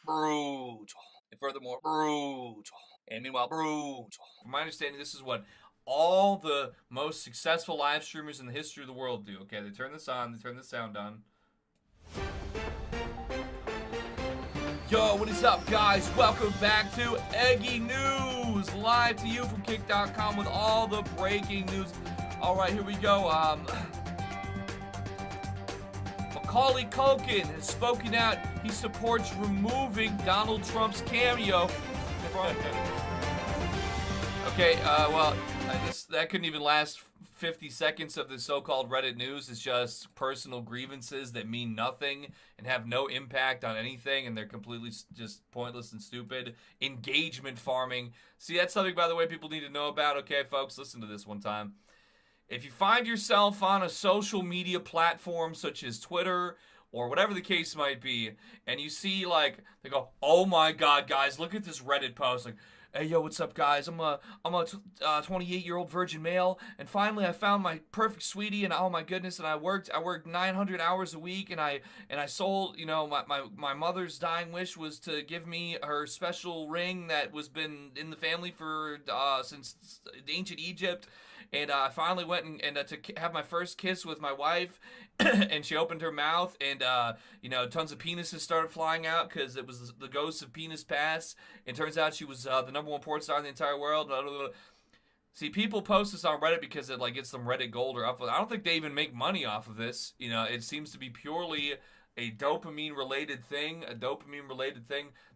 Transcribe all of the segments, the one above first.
brutal. And furthermore, brutal. And meanwhile, brutal. From my understanding, this is what all the most successful live streamers in the history of the world do. Okay, they turn this on, they turn the sound on. Yo, what is up, guys? Welcome back to Eggy News, live to you from Kick.com with all the breaking news. All right, here we go. Macaulay Culkin has spoken out. He supports removing Donald Trump's cameo from. Okay, well, that couldn't even last 50 seconds of the so-called Reddit news. It's just personal grievances that mean nothing and have no impact on anything, and they're completely just pointless and stupid. Engagement farming. See, that's something, by the way, people need to know about. Okay, folks, listen to this one time. If you find yourself on a social media platform such as Twitter or whatever the case might be, and you see, like, they go, oh my god, guys, look at this Reddit post, like, hey, yo, what's up, guys? I'm a 28-year-old virgin male, and finally I found my perfect sweetie, and oh my goodness, and I worked 900 hours a week, and I sold, you know, my mother's dying wish was to give me her special ring that was been in the family for since ancient Egypt. And I finally went and to have my first kiss with my wife, and she opened her mouth, and tons of penises started flying out because it was the ghost of Penis Pass. It turns out she was the number one porn star in the entire world. See, people post this on Reddit because it like gets them Reddit gold or upload. I don't think they even make money off of this. You know, it seems to be purely a dopamine related thing.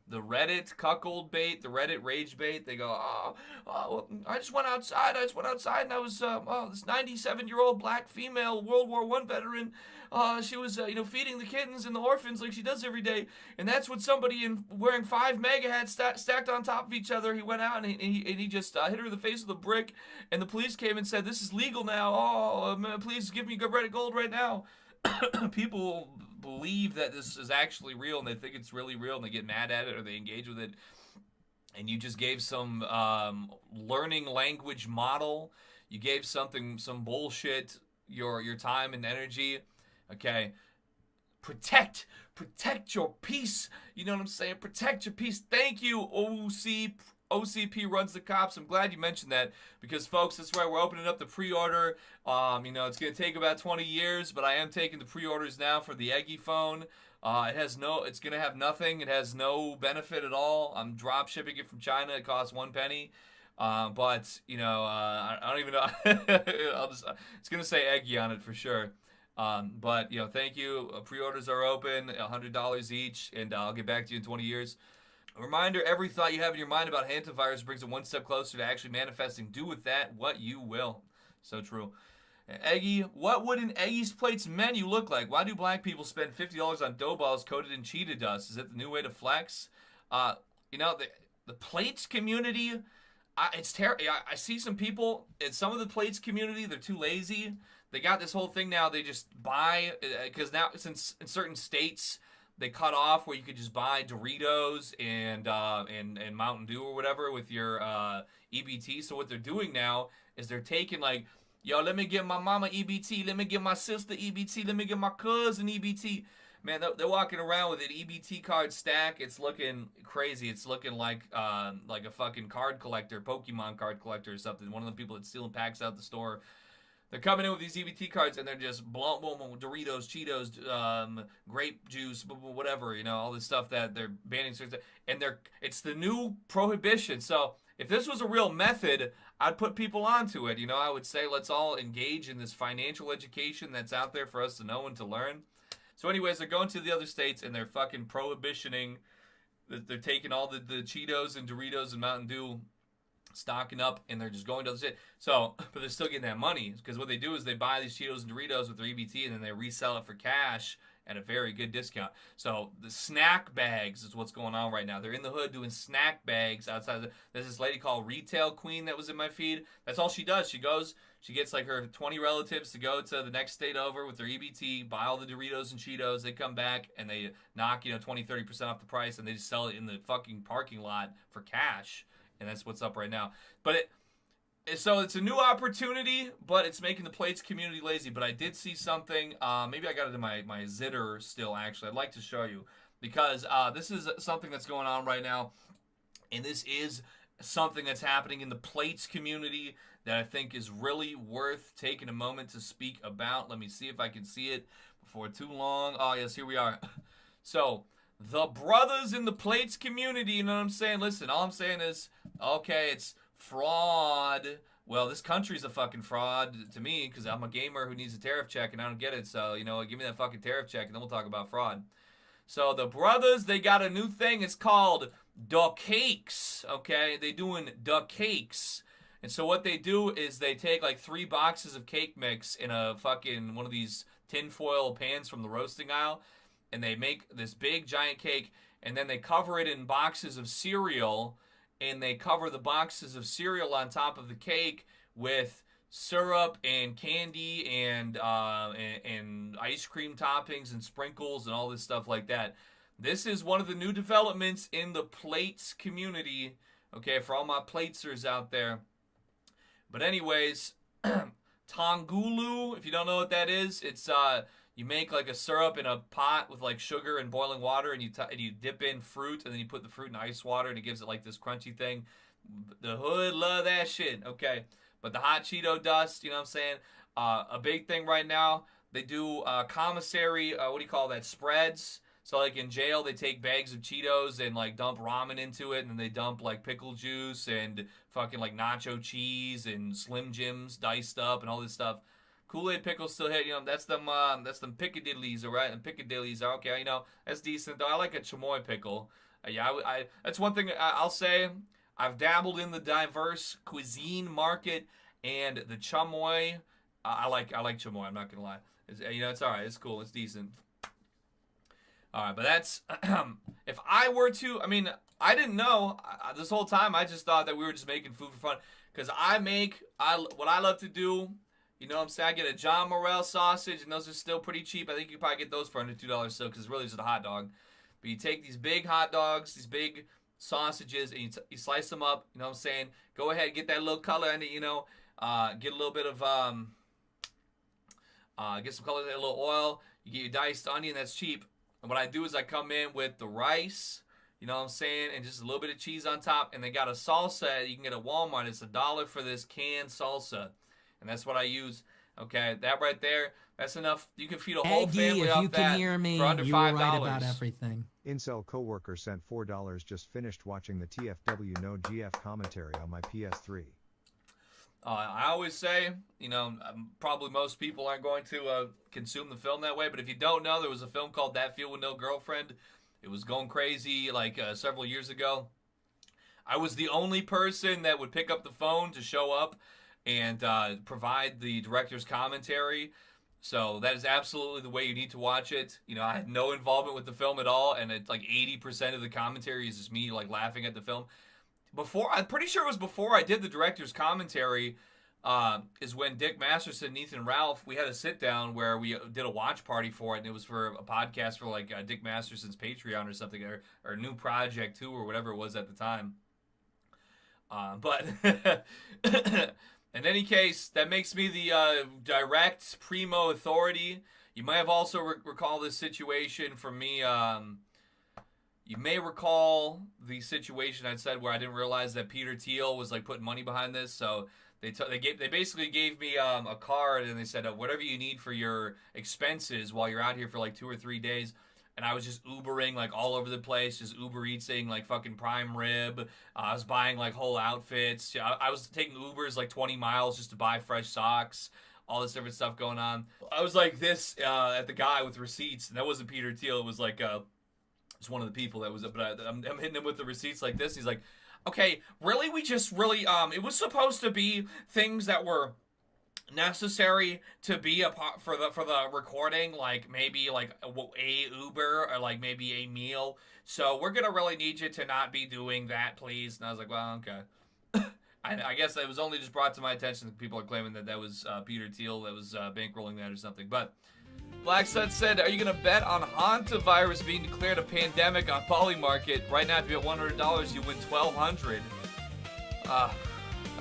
The Reddit cuckold bait, the Reddit rage bait. They go, well, I just went outside, and I was, this 97-year-old black female World War I veteran. She was, feeding the kittens and the orphans like she does every day. And that's what somebody wearing 5 mega hats stacked on top of each other. He went out and he just hit her in the face with a brick. And the police came and said, this is legal now. Please give me Reddit gold right now. People believe that this is actually real, and they think it's really real, and they get mad at it or they engage with it. And you just gave some learning language model. You gave some bullshit your time and energy. Okay, protect your peace. You know what I'm saying? Protect your peace. Thank you, OCP runs the cops. I'm glad you mentioned that because, folks, that's right. We're opening up the pre-order. It's going to take about 20 years, but I am taking the pre-orders now for the Eggy phone. It's going to have nothing. It has no benefit at all. I'm drop shipping it from China. It costs 1 penny. I don't even know. It's going to say Eggy on it for sure. Thank you. Pre-orders are open, $100 each, and I'll get back to you in 20 years. A reminder, every thought you have in your mind about hantavirus brings it one step closer to actually manifesting. Do with that what you will. So true. Eggy, what would an Eggy's Plates menu look like? Why do black people spend $50 on dough balls coated in cheetah dust? Is it the new way to flex? The plates community, it's terrible. I see some people in some of the plates community, they're too lazy. They got this whole thing now. They just buy, because now since in certain states they cut off where you could just buy Doritos and Mountain Dew or whatever with your EBT. So what they're doing now is they're taking like, yo, let me give my mama EBT, let me give my sister EBT, let me give my cousin EBT. Man, they're walking around with an EBT card stack. It's looking crazy. It's looking like a fucking card collector, Pokemon card collector or something. One of the people that's stealing packs out the store. They're coming in with these EBT cards, and they're just Doritos, Cheetos, grape juice, whatever, all this stuff that they're banning. And it's the new prohibition. So if this was a real method, I'd put people onto it. I would say let's all engage in this financial education that's out there for us to know and to learn. So anyways, they're going to the other states, and they're fucking prohibitioning. They're taking all the Cheetos and Doritos and Mountain Dew, stocking up, and they're just going to the shit. So, but they're still getting that money because what they do is they buy these Cheetos and Doritos with their EBT, and then they resell it for cash at a very good discount. So the snack bags is what's going on right now. They're in the hood doing snack bags outside. There's this lady called Retail Queen that was in my feed. That's all she does. She gets like her 20 relatives to go to the next state over with their EBT, buy all the Doritos and Cheetos. They come back and they knock 20-30% off the price, and they just sell it in the fucking parking lot for cash. And that's what's up right now. But So it's a new opportunity, but it's making the plates community lazy. But I did see something. Maybe I got it in my zitter still. Actually, I'd like to show you because this is something that's going on right now, and this is something that's happening in the plates community that I think is really worth taking a moment to speak about. Let me see if I can see it before too long. Oh yes, here we are. So the brothers in the plates community, you know what I'm saying? Listen, all I'm saying is, okay, it's fraud. Well, this country's a fucking fraud to me because I'm a gamer who needs a tariff check and I don't get it. So, give me that fucking tariff check and then we'll talk about fraud. So the brothers, they got a new thing. It's called the cakes. Okay, they doing the cakes. And so what they do is they take like 3 boxes of cake mix in a fucking one of these tinfoil pans from the roasting aisle, and they make this big giant cake, and then they cover it in boxes of cereal, and they cover the boxes of cereal on top of the cake with syrup and candy and ice cream toppings and sprinkles and all this stuff like that. This is one of the new developments in the plates community, okay, for all my platesers out there. But anyways, Tongulu, if you don't know what that is, it's you make like a syrup in a pot with like sugar and boiling water, and you dip in fruit, and then you put the fruit in ice water, and it gives it like this crunchy thing. The hood love that shit, okay. But the hot Cheeto dust, you know what I'm saying? A big thing right now, they do commissary, what do you call that, spreads. So like in jail, they take bags of Cheetos and like dump ramen into it, and then they dump like pickle juice and fucking like nacho cheese and Slim Jims diced up and all this stuff. Kool-Aid pickles still hit, that's them Piccadillys, all right? And Piccadillys are okay, that's decent. Though I like a chamoy pickle. I that's one thing I'll say. I've dabbled in the diverse cuisine market, and the chamoy, I like chamoy. I'm not gonna lie. It's all right. It's cool. It's decent. All right, but that's if I were to. I didn't know this whole time. I just thought that we were just making food for fun because what I love to do. You know what I'm saying? I get a John Morrell sausage, and those are still pretty cheap. I think you can probably get those for under $2 still because it's really just a hot dog. But you take these big hot dogs, these big sausages, and you slice them up. You know what I'm saying? Go ahead, get that little color in it. Get a little bit of get some color in it, a little oil. You get your diced onion. That's cheap. And what I do is I come in with the rice. You know what I'm saying? And just a little bit of cheese on top. And they got a salsa you can get at Walmart. It's $1 for this canned salsa. And that's what I use. Okay, that right there, that's enough. You can feed a whole Eggy, family if off you that can hear me, for under $5. you were right about everything. Incel coworker sent $4. Just finished watching the TFW No GF commentary on my PS3. I always say, probably most people aren't going to consume the film that way. But if you don't know, there was a film called That Field with No Girlfriend. It was going crazy like several years ago. I was the only person that would pick up the phone to show up and provide the director's commentary. So that is absolutely the way you need to watch it. I had no involvement with the film at all, and it's like 80% of the commentary is just me like laughing at the film. I'm pretty sure it was before I did the director's commentary, is when Dick Masterson and Ethan Ralph, we had a sit down where we did a watch party for it, and it was for a podcast for like Dick Masterson's Patreon or something, or a new project too, or whatever it was at the time. But in any case, that makes me the direct primo authority. You might have also recall this situation from me. You may recall the situation I said where I didn't realize that Peter Thiel was like putting money behind this. So they basically gave me a card, and they said whatever you need for your expenses while you're out here for like 2 or 3 days. And I was just Ubering like all over the place, just Uber Eatsing like fucking prime rib. I was buying like whole outfits. I was taking Ubers like 20 miles just to buy fresh socks. All this different stuff going on. I was like this at the guy with receipts, and that wasn't Peter Thiel. It was like it's one of the people that was. But I'm hitting him with the receipts like this. He's like, okay, really? We just really it was supposed to be things that were necessary to be a part for the recording, like maybe like a Uber or like maybe a meal. So we're gonna really need you to not be doing that, please. And I was like, well, okay. I guess it was only just brought to my attention that people are claiming that was Peter Thiel that was bankrolling that or something. But Black Sun said, are you gonna bet on hantavirus being declared a pandemic on Polymarket? Right now, if you bet $100, you win $1,200.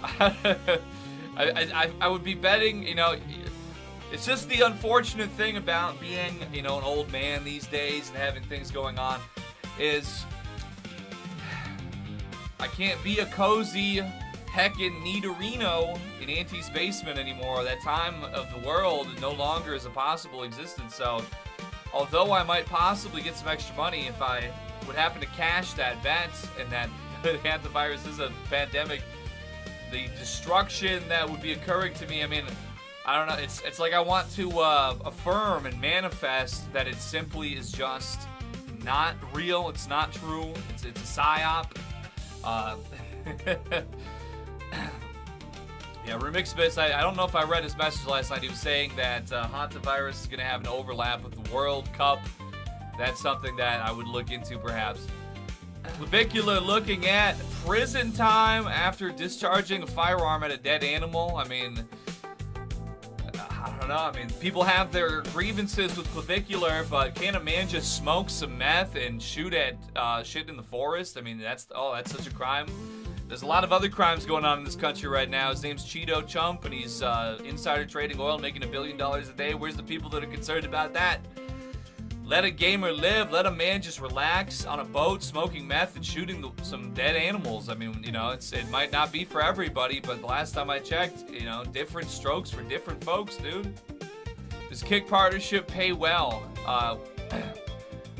I would be betting, it's just the unfortunate thing about being, an old man these days and having things going on is I can't be a cozy heckin' Nidorino in Auntie's basement anymore. That time of the world no longer is a possible existence. So, although I might possibly get some extra money if I would happen to cash that bet and that hantavirus is a pandemic, the destruction that would be occurring to me, I mean, I don't know. It's like I want to affirm and manifest that it simply is just not real. It's not true. It's a psyop. Yeah, Remix Bits, I don't know if I read his message last night. He was saying that hantavirus is going to have an overlap with the World Cup. That's something that I would look into perhaps. Clavicula looking at prison time after discharging a firearm at a dead animal. I mean, I don't know. I mean, people have their grievances with clavicular, but can a man just smoke some meth and shoot at shit in the forest? I mean, that's such a crime. There's a lot of other crimes going on in this country right now. His name's Cheeto Chump, and he's insider trading oil, making $1 billion a day. Where's the people that are concerned about that? Let a gamer live. Let a man just relax on a boat, smoking meth and shooting some dead animals. I mean, it might not be for everybody, but the last time I checked, different strokes for different folks, dude. Does Kick partnership pay well? I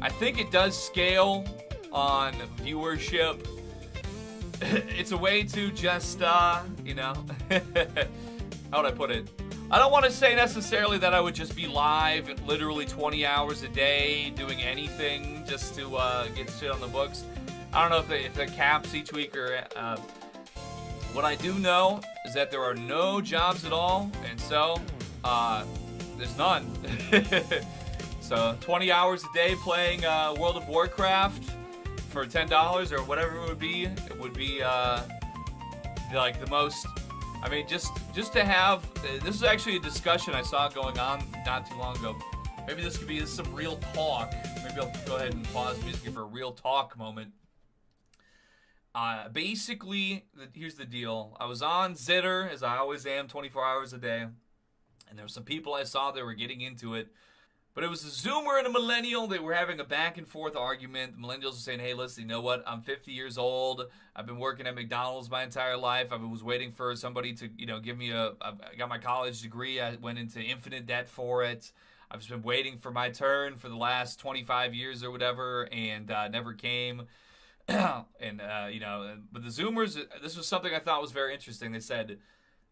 think it does scale on viewership. It's a way to just, how would I put it? I don't want to say necessarily that I would just be live literally 20 hours a day doing anything just to get shit on the books. I don't know if the caps each week or what I do know is that there are no jobs at all, and so there's none. So 20 hours a day playing World of Warcraft for $10 or whatever it would be like the most. I mean, just to have, this is actually a discussion I saw going on not too long ago. Maybe this could be some real talk. Maybe I'll go ahead and pause the music for a real talk moment. Basically, here's the deal. I was on Zitter, as I always am, 24 hours a day. And there were some people I saw that were getting into it. But it was a Zoomer and a millennial. They were having a back and forth argument. The millennials were saying, hey, listen, you know what? I'm 50 years old. I've been working at McDonald's my entire life. I was waiting for somebody to, give me I got my college degree. I went into infinite debt for it. I've just been waiting for my turn for the last 25 years or whatever, and never came. But the Zoomers, this was something I thought was very interesting. They said,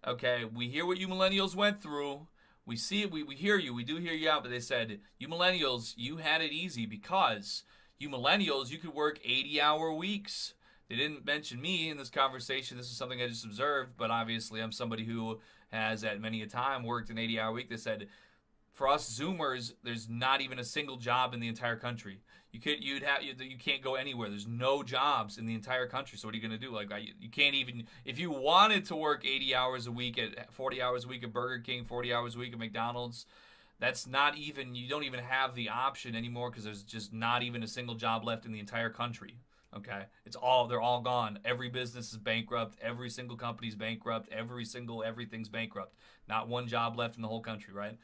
okay, we hear what you millennials went through. We see it, we hear you, we do hear you out, but they said, you millennials, you had it easy because you millennials, you could work 80-hour weeks. They didn't mention me in this conversation. This is something I just observed, but obviously I'm somebody who has at many a time worked an 80-hour week. They said, for us Zoomers, there's not even a single job in the entire country. You can't go anywhere. There's no jobs in the entire country. So what are you going to do? Like, you can't even, if you wanted to work 80 hours a week at 40 hours a week at Burger King, 40 hours a week at McDonald's, that's not even, you don't even have the option anymore because there's just not even a single job left in the entire country. Okay. They're all gone. Every business is bankrupt. Every single company's bankrupt. Everything's bankrupt. Not one job left in the whole country, right?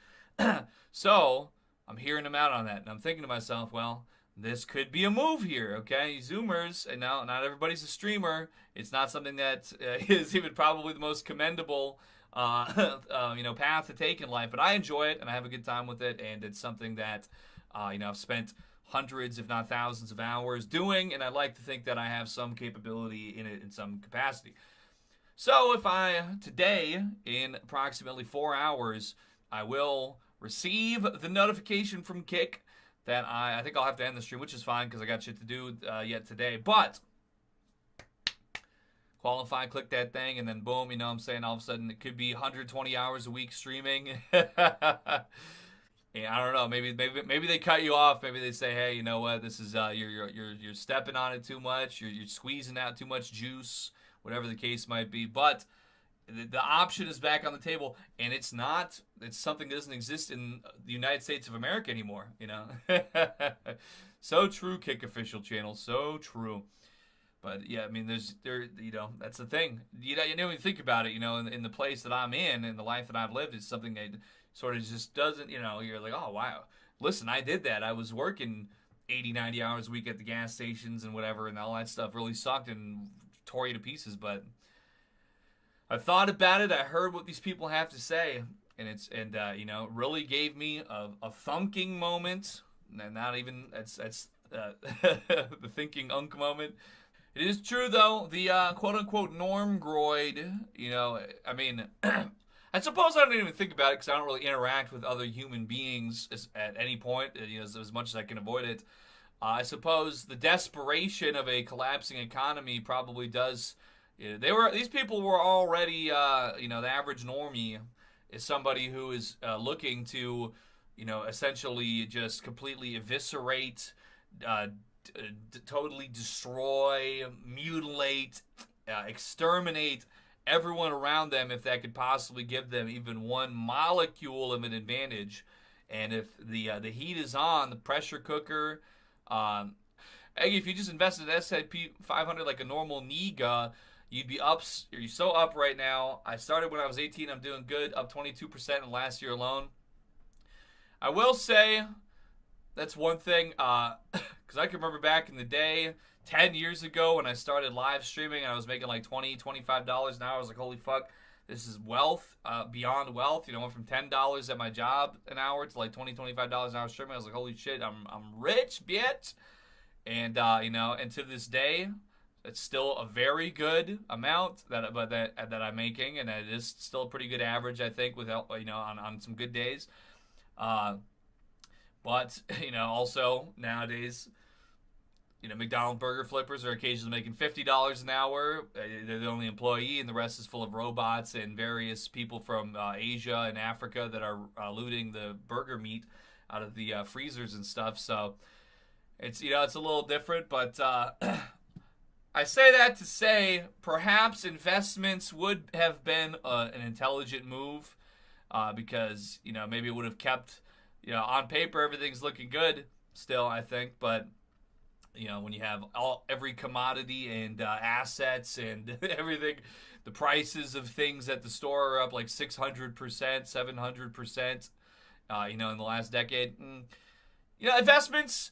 So I'm hearing them out on that. And I'm thinking to myself, well, this could be a move here, okay? Zoomers, and now not everybody's a streamer. It's not something that is even probably the most commendable, path to take in life. But I enjoy it, and I have a good time with it, and it's something that, I've spent hundreds, if not thousands, of hours doing, and I like to think that I have some capability in it in some capacity. So if today, in approximately 4 hours, I will receive the notification from Kick that I think I'll have to end the stream, which is fine because I got shit to do yet today. But qualify, click that thing, and then boom, all of a sudden it could be 120 hours a week streaming. And I don't know, maybe they cut you off. Maybe they say, hey, you know what? This is you're stepping on it too much. You're squeezing out too much juice, whatever the case might be. But the option is back on the table, and it's something that doesn't exist in the United States of America anymore, So true, Kick official channel, so true. But yeah, I mean, that's the thing. You don't even think about it. In the place that I'm in the life that I've lived, is something that sort of just doesn't. You're like, oh wow, listen, I did that. I was working 80, 90 hours a week at the gas stations and whatever, and all that stuff really sucked and tore you to pieces. But I thought about it. I heard what these people have to say, and really gave me a thunking moment. And not even that's the thinking unk moment. It is true though, the quote unquote norm groid. I mean, I suppose I don't even think about it because I don't really interact with other human beings at any point. As much as I can avoid it. I suppose the desperation of a collapsing economy probably does. These people were already, the average normie is somebody who is looking to, essentially just completely eviscerate, totally destroy, mutilate, exterminate everyone around them if that could possibly give them even one molecule of an advantage. And if the heat is on, the pressure cooker. Eggy, if you just invested in S&P 500 like a normal nigga, you'd be up. You're so up right now. I started when I was 18. I'm doing good, up 22% in last year alone. I will say that's one thing, because I can remember back in the day, 10 years ago when I started live streaming, and I was making like $20, $25 an hour. I was like, holy fuck, this is wealth, beyond wealth. Went from $10 at my job an hour to like $20, $25 an hour streaming. I was like, holy shit, I'm rich, bitch. And and to this day, it's still a very good amount that I'm making, and it is still a pretty good average, I think, without on some good days. But also nowadays, McDonald's burger flippers are occasionally making $50 an hour. They're the only employee, and the rest is full of robots and various people from Asia and Africa that are looting the burger meat out of the freezers and stuff. So it's it's a little different, but I say that to say perhaps investments would have been an intelligent move, because maybe it would have kept on paper everything's looking good still, I think, but when you have every commodity and assets and everything, the prices of things at the store are up like 600%, 700%, in the last decade. Investments.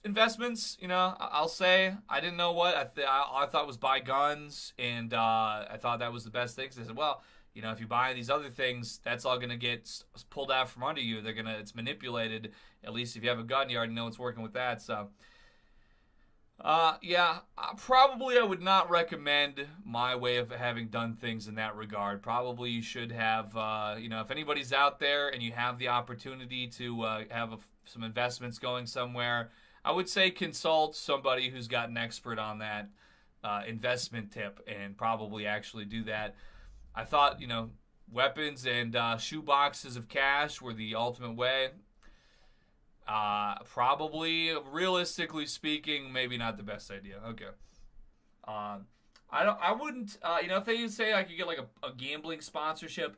I'll say I didn't know what I thought was buy guns, and I thought that was the best thing. So I said, well, if you buy these other things, that's all gonna get pulled out from under you. It's manipulated. At least if you have a gun, you already know it's working with that. So, probably I would not recommend my way of having done things in that regard. Probably you should have, if anybody's out there and you have the opportunity to have some investments going somewhere, I would say consult somebody who's got an expert on that investment tip and probably actually do that. I thought, weapons and shoe boxes of cash were the ultimate way. Probably, realistically speaking, maybe not the best idea. Okay. I wouldn't, if they say I could get like a gambling sponsorship,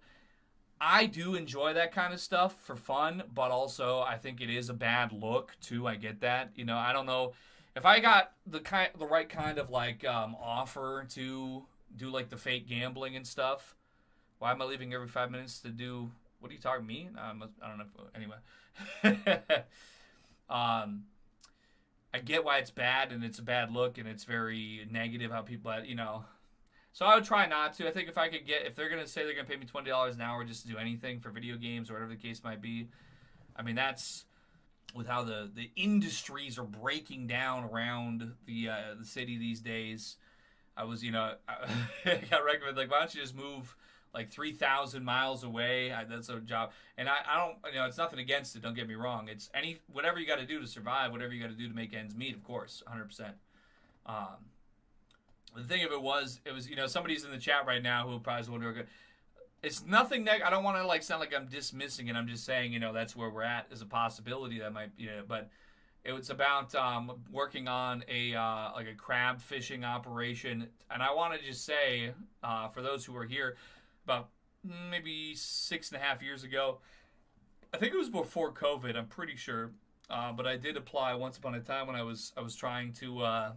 I do enjoy that kind of stuff for fun, but also I think it is a bad look too. I get that. I don't know if I got the right kind of like offer to do like the fake gambling and stuff. Why am I leaving every 5 minutes to do? What are you talking to me? I don't know. Anyway, I get why it's bad and it's a bad look and it's very negative how people, So I would try not to. I think if they're gonna say they're gonna pay me $20 an hour just to do anything for video games or whatever the case might be, I mean that's with how the industries are breaking down around the city these days. I was I got recommended like why don't you just move like 3,000 miles away. That's a job, and I don't it's nothing against it. Don't get me wrong. It's whatever you got to do to survive, whatever you got to do to make ends meet. Of course, 100%. The thing of it was somebody's in the chat right now who probably is wondering. It's nothing I don't want to sound like I'm dismissing it. I'm just saying that's where we're at as a possibility that might but it was about working on a crab fishing operation, and I want to just say for those who are here, about maybe 6.5 years ago, I think it was before COVID. I'm pretty sure, but I did apply once upon a time when I was trying to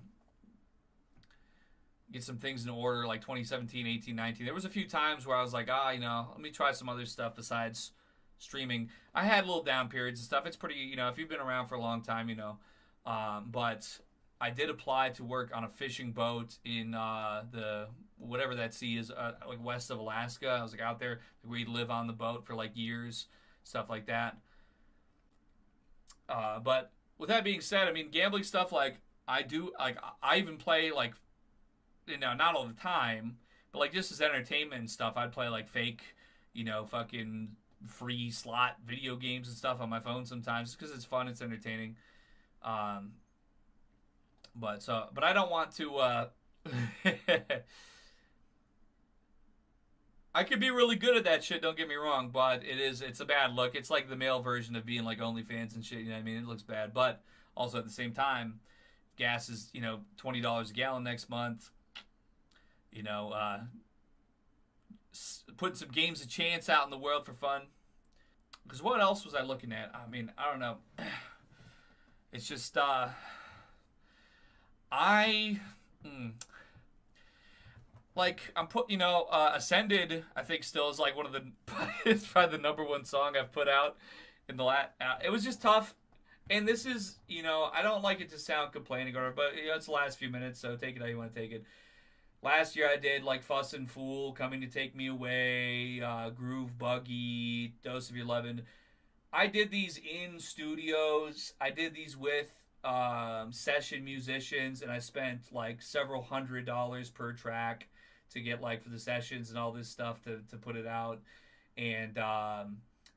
get some things in order, like 2017, 18, 19. There was a few times where I was like, let me try some other stuff besides streaming. I had little down periods and stuff. It's pretty, if you've been around for a long time, but I did apply to work on a fishing boat in the whatever that sea is, like west of Alaska. I was like out there. We'd live on the boat for like years, stuff like that. But with that being said, I mean, gambling stuff, like I even play like, not all the time, but like just as entertainment and stuff, I'd play like fake, fucking free slot video games and stuff on my phone sometimes because it's fun, it's entertaining. Um, but I don't want to. I could be really good at that shit. Don't get me wrong, but it's a bad look. It's like the male version of being like OnlyFans and shit. You know what I mean? It looks bad, but also at the same time, gas is $20 a gallon next month. Putting some games of chance out in the world for fun. Because what else was I looking at? I mean, I don't know. It's just like I'm Ascended. I think still is like one of the it's probably the number one song I've put out in the last. It was just tough, and this is I don't like it to sound complaining or but it's the last few minutes, so take it how you want to take it. Last year I did like Fuss and Fool, Coming to Take Me Away, Groove Buggy, Dose of Your Lovin'. I did these in studios. I did these with session musicians, and I spent like several $100s per track to get like for the sessions and all this stuff to put it out. And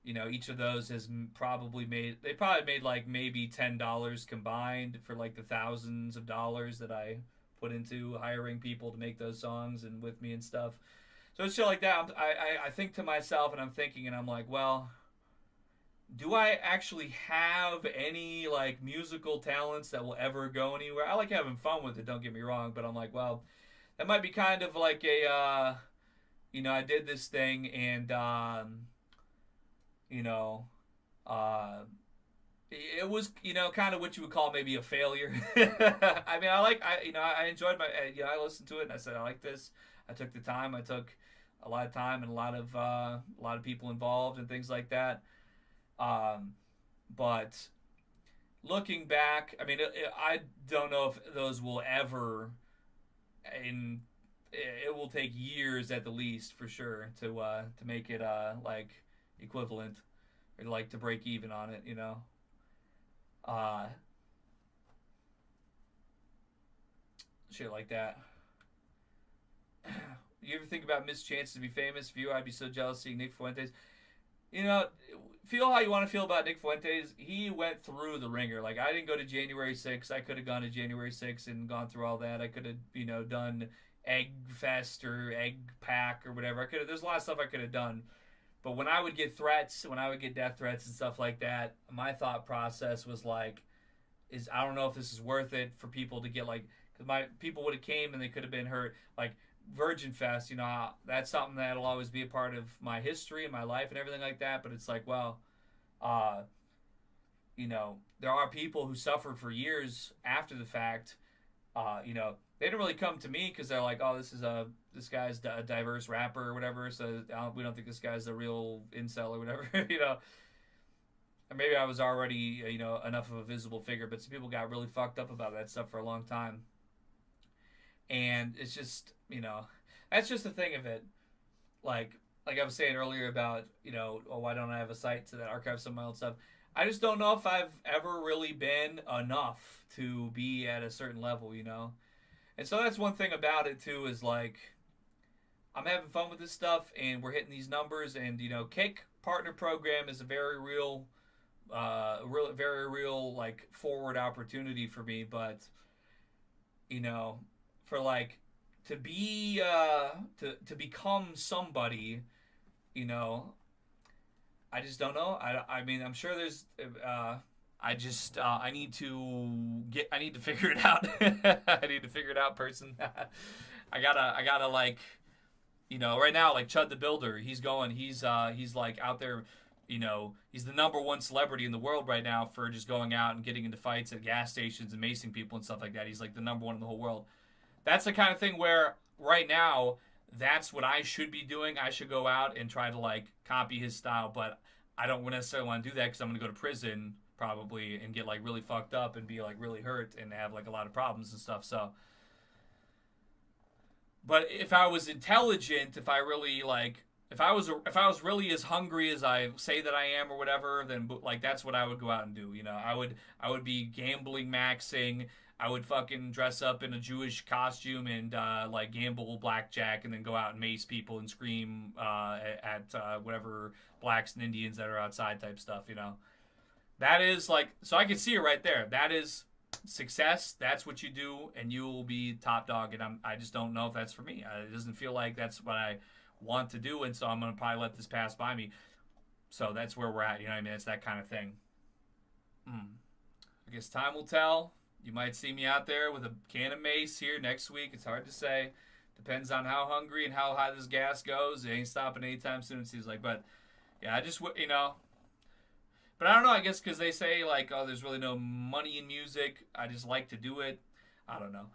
each of those has probably made like maybe $10 combined for like the thousands of dollars that I put into hiring people to make those songs and with me and stuff. So it's shit like that. I think to myself, and I'm thinking, and I'm like, well, do I actually have any like musical talents that will ever go anywhere? I like having fun with it, don't get me wrong, but I'm like, well, that might be kind of like a I did this thing and it was kind of what you would call maybe a failure. I mean, I enjoyed I listened to it and I said I like this. I took the time. I took a lot of time and a lot of people involved and things like that. But looking back, I mean, I don't know if those will ever. It will take years at the least for sure to make it like equivalent or like to break even on it. Shit like that. You ever think about missed chances to be famous? If you, I'd be so jealous seeing Nick Fuentes. Feel how you want to feel about Nick Fuentes. He went through the ringer. Like, I didn't go to January 6th. I could have gone to January 6th and gone through all that. I could have, done Egg Fest or Egg Pack or whatever. There's a lot of stuff I could have done. But when I would get threats, when I would get death threats and stuff like that, my thought process was like, I don't know if this is worth it for people to get like, because my people would have came and they could have been hurt. Like Virgin Fest, that's something that'll always be a part of my history and my life and everything like that. But it's like, well, there are people who suffered for years after the fact. They didn't really come to me because they're like, oh, this guy's a diverse rapper or whatever, so we don't think this guy's a real incel or whatever, Or maybe I was already, enough of a visible figure, but some people got really fucked up about that stuff for a long time. And it's just, that's just the thing of it. Like I was saying earlier about, why don't I have a site to that archive some of my old stuff? I just don't know if I've ever really been enough to be at a certain level, And so that's one thing about it too, is like, I'm having fun with this stuff and we're hitting these numbers, and Kick Partner Program is a very real very real like forward opportunity for me, but for like to be to become somebody, I just don't know. I mean, I'm sure there's I need to figure it out. I need to figure it out, person. I gotta like, right now, like Chud the Builder, he's like out there, he's the number one celebrity in the world right now for just going out and getting into fights at gas stations and macing people and stuff like that. He's like the number one in the whole world. that's the kind of thing where right now that's what I should be doing. I should go out and try to like copy his style, but I don't necessarily want to do that because I'm going to go to prison probably and get like really fucked up and be like really hurt and have like a lot of problems and stuff. So, but if I was intelligent, if I really like, if I was really as hungry as I say that I am or whatever, then like that's what I would go out and do. You know, I would be gambling, maxing. I would fucking dress up in a Jewish costume and like gamble blackjack, and then go out and mace people and scream at whatever blacks and Indians that are outside type stuff. You know, that is like, so I can see it right there. That is success. That's what you do, and you will be top dog. And I just don't know if that's for me. It doesn't feel like that's what I want to do, and so I'm gonna probably let this pass by me. So that's where we're at. You know what I mean? It's that kind of thing. I guess time will tell. You might see me out there with a can of mace here next week. It's hard to say. Depends on how hungry and how high this gas goes. It ain't stopping anytime soon, it seems like. But yeah, I just, you know, but I don't know. I guess because they say like, oh, there's really no money in music. I just like to do it. I don't know.